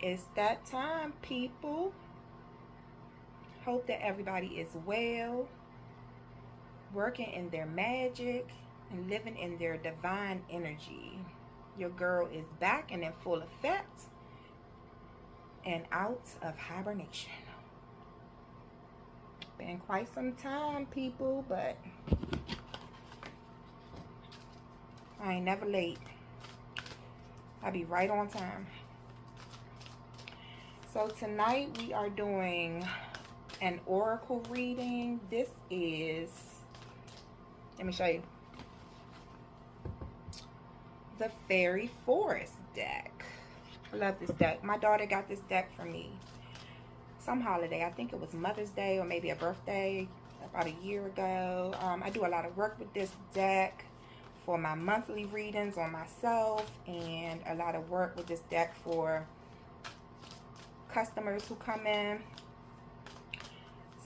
It's that time, people. Hope that everybody is well, working in their magic, and living in their divine energy. Your girl is back and in full effect and out of hibernation. Been quite some time, people, but I ain't never late. I'll be right on time. So tonight we are doing an oracle reading. This is, let me show you, the Fairy Forest deck. I love this deck. My daughter got this deck for me some holiday. I think it was Mother's Day or maybe a birthday about a year ago. I do a lot of work with this deck for my monthly readings on myself, and a lot of work with this deck for customers who come in.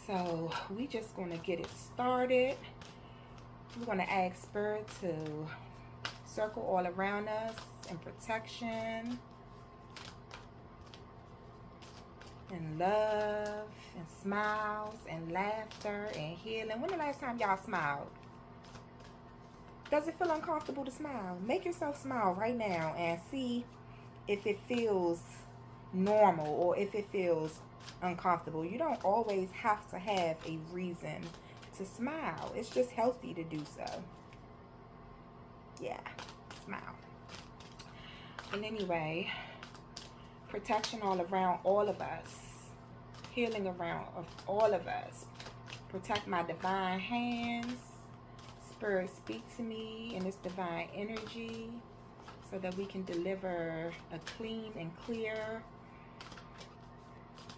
So we just going to get it started. We're going to ask Spirit to circle all around us in protection and love and smiles and laughter and healing. When the last time y'all smiled? Does it feel uncomfortable to smile? Make yourself smile right now and see if it feels normal or if it feels uncomfortable. You don't always have to have a reason to smile. It's just healthy to do so. Yeah, smile. And anyway, protection all around all of us. Healing around of all of us. Protect my divine hands. Spirit, speak to me in this divine energy so that we can deliver a clean and clear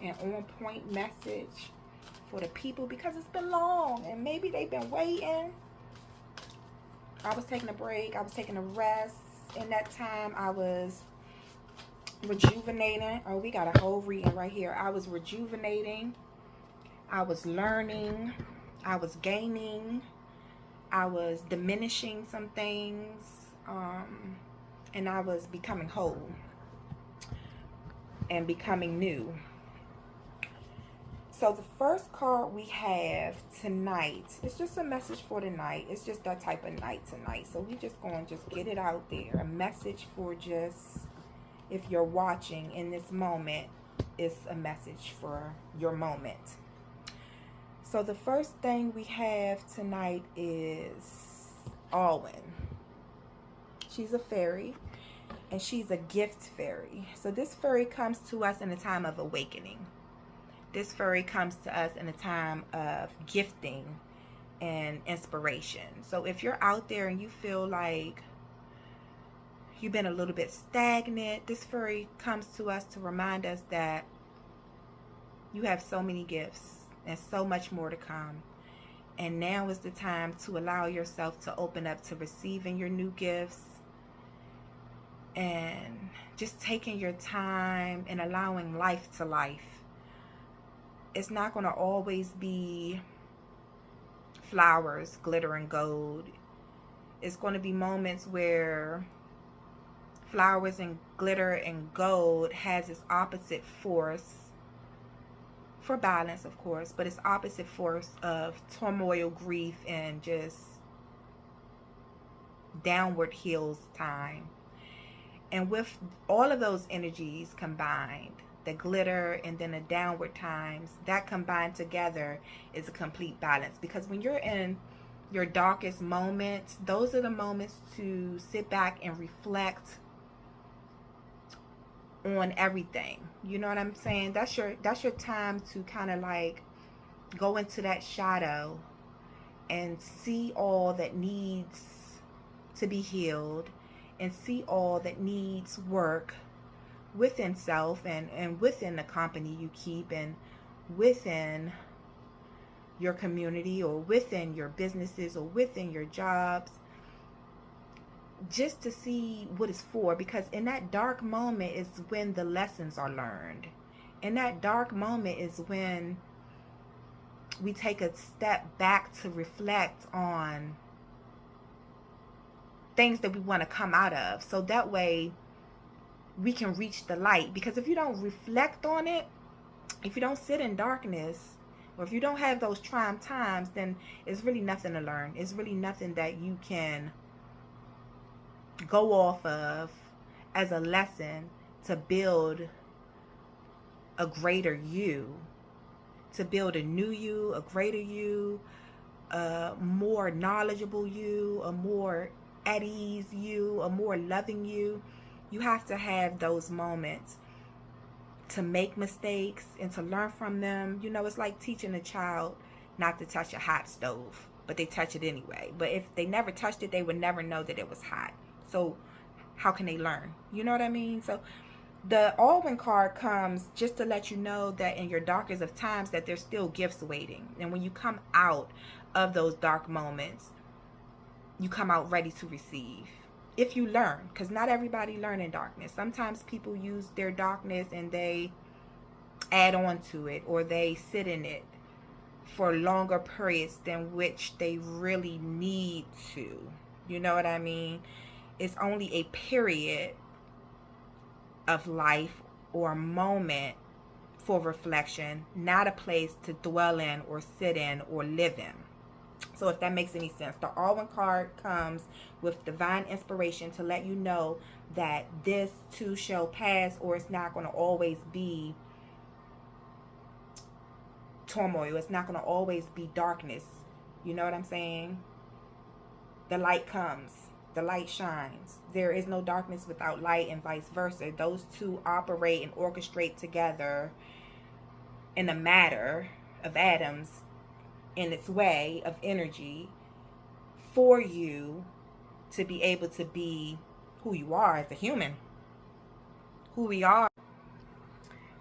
and on point message for the people, because it's been long and maybe they've been waiting. I was taking a break. I was taking a rest. In that time, I was rejuvenating. Oh, we got a whole reading right here. I was rejuvenating. I was learning. I was gaining. I was diminishing some things. And I was becoming whole and becoming new. So the first card we have tonight, it's just a message for tonight. It's just that type of night tonight. So we just going to just get it out there. A message for just, if you're watching in this moment, it's a message for your moment. So the first thing we have tonight is Alwyn. She's a fairy, and she's a gift fairy. So this fairy comes to us in a time of awakening. This fairy comes to us in a time of gifting and inspiration. So if you're out there and you feel like you've been a little bit stagnant, this fairy comes to us to remind us that you have so many gifts and so much more to come. And now is the time to allow yourself to open up to receiving your new gifts and just taking your time and allowing life to life. It's not going to always be flowers, glitter, and gold. It's going to be moments where flowers and glitter and gold has its opposite force, for balance, of course, but its opposite force of turmoil, grief, and just downward hills time. And with all of those energies combined, the glitter and then the downward times, that combined together is a complete balance. Because when you're in your darkest moments, those are the moments to sit back and reflect on everything. You know what I'm saying? That's your time to kind of like go into that shadow and see all that needs to be healed and see all that needs work within self and within the company you keep and within your community or within your businesses or within your jobs, just to see what it's for. Because in that dark moment is when the lessons are learned. In that dark moment is when we take a step back to reflect on things that we want to come out of. So that way we can reach the light. Because if you don't reflect on it, if you don't sit in darkness, or if you don't have those trying times, then it's really nothing to learn. It's really nothing that you can go off of as a lesson to build a greater you, to build a new you, a greater you, a more knowledgeable you, a more at ease you, a more loving you. You have to have those moments to make mistakes and to learn from them. You know, it's like teaching a child not to touch a hot stove, but they touch it anyway. But if they never touched it, they would never know that it was hot. So how can they learn? You know what I mean? So the Alwyn card comes just to let you know that in your darkest of times that there's still gifts waiting. And when you come out of those dark moments, you come out ready to receive. If you learn, because not everybody learn in darkness. Sometimes people use their darkness and they add on to it, or they sit in it for longer periods than which they really need to. You know what I mean? It's only a period of life or a moment for reflection, not a place to dwell in or sit in or live in. So if that makes any sense, the Alwyn card comes with divine inspiration to let you know that this too shall pass, or it's not going to always be turmoil. It's not going to always be darkness. You know what I'm saying? The light comes. The light shines. There is no darkness without light, and vice versa. Those two operate and orchestrate together in a matter of atoms, in its way of energy, for you to be able to be who you are as a human, who we are.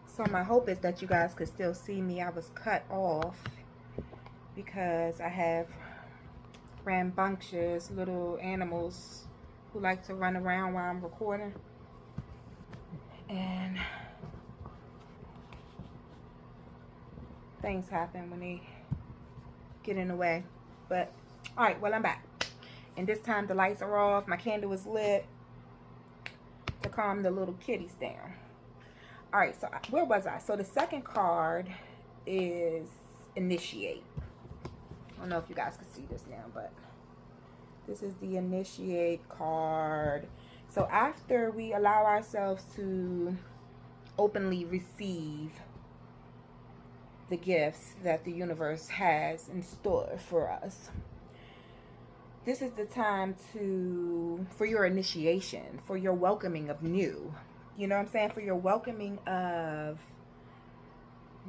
So my hope is that you guys could still see me. I was cut off because I have rambunctious little animals who like to run around while I'm recording, and things happen when they get in the way. But all right, well, I'm back, and this time the lights are off. My candle is lit to calm the little kitties down. All right, so where was I? So the second card is initiate. I don't know if you guys can see this now, but this is the initiate card. So after we allow ourselves to openly receive the gifts that the universe has in store for us, this is the time for your initiation, for your welcoming of new. You know what I'm saying? For your welcoming of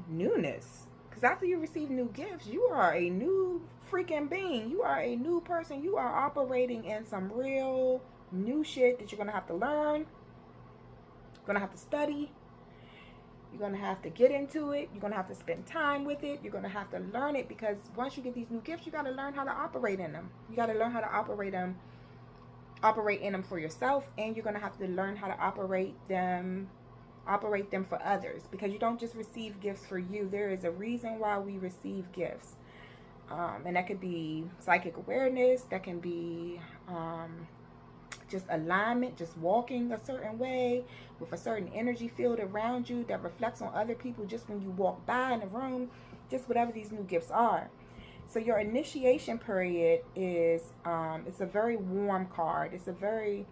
newness. Because after you receive new gifts, you are a new freaking being. You are a new person. You are operating in some real new shit that you're going to have to learn. You're going to have to study. You're going to have to get into it. You're going to have to spend time with it. You're going to have to learn it, because once you get these new gifts, you got to learn how to operate in them. You got to learn how to operate in them for yourself, and you're going to have to learn how to operate them for others, because you don't just receive gifts for you. There is a reason why we receive gifts, and that could be psychic awareness, that can be just alignment, just walking a certain way with a certain energy field around you that reflects on other people just when you walk by in a room, just whatever these new gifts are. So your initiation period is, it's a very warm card. It's a very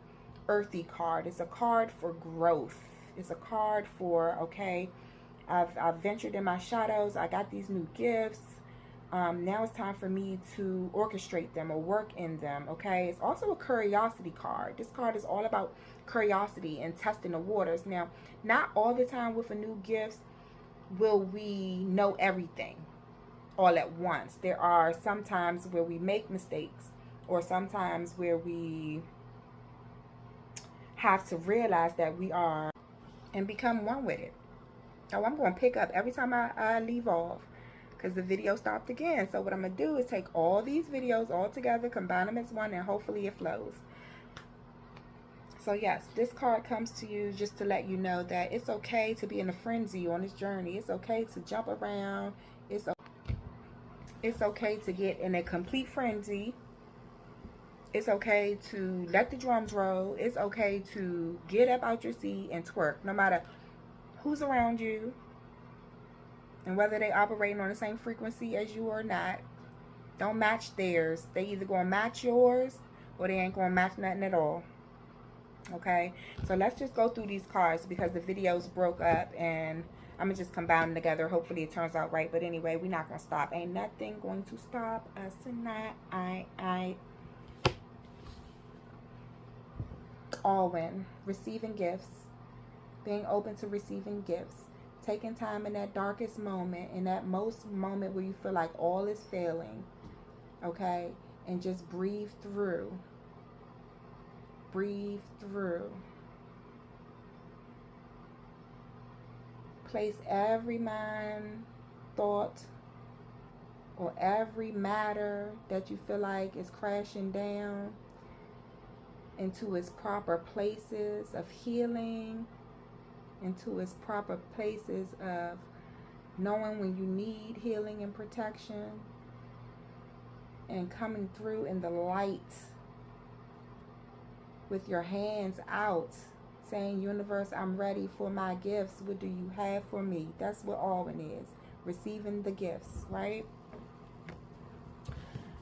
earthy card. It's a card for growth. It's a card for, okay, I've ventured in my shadows. I got these new gifts. Now it's time for me to orchestrate them or work in them, okay? It's also a curiosity card. This card is all about curiosity and testing the waters. Now, not all the time with a new gift will we know everything all at once. There are some times where we make mistakes, or sometimes where we have to realize that we are and become one with it. Oh, I'm going to pick up every time I leave off, because the video stopped again. So what I'm going to do is take all these videos all together, combine them as one, and hopefully it flows. So yes, this card comes to you just to let you know that it's okay to be in a frenzy on this journey. It's okay to jump around. It's okay to get in a complete frenzy It's okay to let the drums roll. It's okay to get up out your seat and twerk, no matter who's around you and whether they operating on the same frequency as you or not. Don't match theirs. They either gonna match yours or they ain't gonna match nothing at all. Okay, so let's just go through these cards because the videos broke up and I'm gonna just combine them together. Hopefully it turns out right. But anyway, we're not gonna stop. Ain't nothing going to stop us tonight. All win. Receiving gifts. Being open to receiving gifts. Taking time in that darkest moment, in that most moment where you feel like all is failing. Okay, and just breathe through. Breathe through. Place every mind, thought, or every matter that you feel like is crashing down into its proper places of healing, into its proper places of knowing when you need healing and protection, and coming through in the light with your hands out, saying, universe, I'm ready for my gifts. What do you have for me? That's what Alwyn is. Receiving the gifts, right?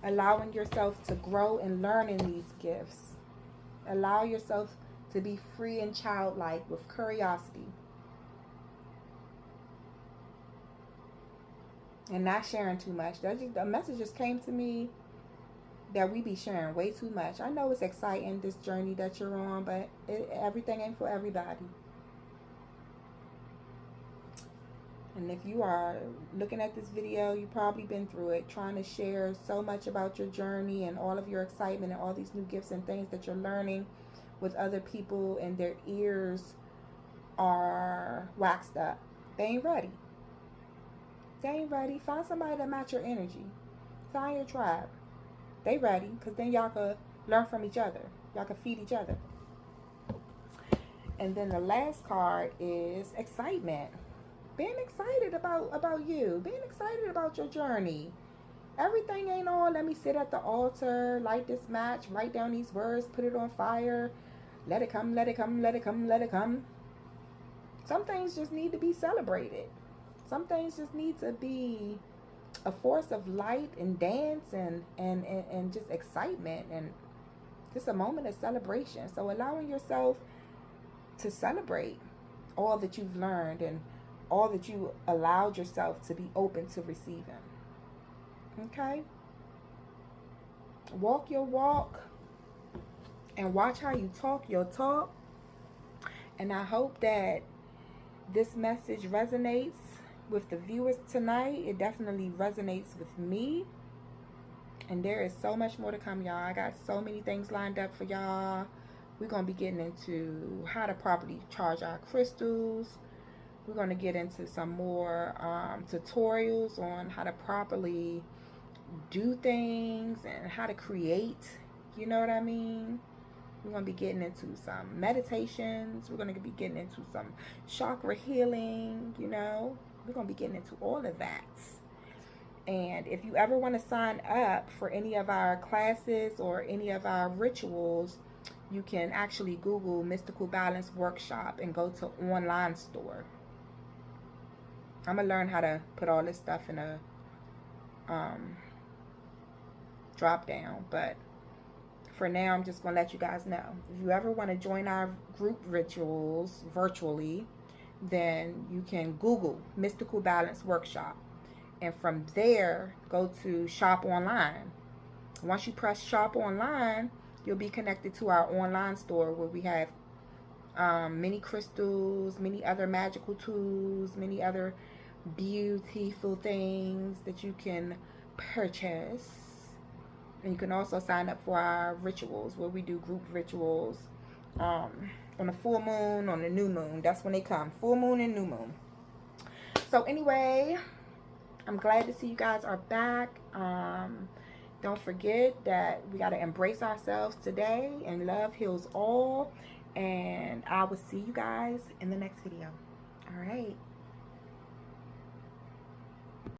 Allowing yourself to grow and learn in these gifts. Allow yourself to be free and childlike with curiosity. And not sharing too much. The message just came to me that we be sharing way too much. I know it's exciting, this journey that you're on, but everything ain't for everybody. And if you are looking at this video, you've probably been through it, trying to share so much about your journey and all of your excitement and all these new gifts and things that you're learning with other people, and their ears are waxed up. They ain't ready. They ain't ready. Find somebody that match your energy. Find your tribe. They ready, because then y'all could learn from each other. Y'all could feed each other. And then the last card is excitement. Being excited about you. Being excited about your journey. Everything ain't all, let me sit at the altar, light this match, write down these words, put it on fire. Let it come, let it come, let it come, let it come. Some things just need to be celebrated. Some things just need to be a force of light and dance and just excitement and just a moment of celebration. So allowing yourself to celebrate all that you've learned and all that you allowed yourself to be open to receiving. Okay? Walk your walk and watch how you talk your talk. And I hope that this message resonates with the viewers tonight. It definitely resonates with me. And there is so much more to come, y'all. I got so many things lined up for y'all. We're going to be getting into how to properly charge our crystals. We're going to get into some more tutorials on how to properly do things and how to create. You know what I mean? We're going to be getting into some meditations. We're going to be getting into some chakra healing, you know. We're going to be getting into all of that. And if you ever want to sign up for any of our classes or any of our rituals, you can actually Google Mystical Balance Workshop and go to online store. I'm going to learn how to put all this stuff in a drop down. But for now, I'm just going to let you guys know. If you ever want to join our group rituals virtually, then you can Google Mystical Balance Workshop. And from there, go to Shop Online. Once you press Shop Online, you'll be connected to our online store where we have many crystals, many other magical tools, many other beautiful things that you can purchase. And you can also sign up for our rituals where we do group rituals on the full moon, on the new moon. That's when they come. Full moon and new moon. So anyway, I'm glad to see you guys are back. Don't forget that we got to embrace ourselves today, and love heals all. And I will see you guys in the next video. All right.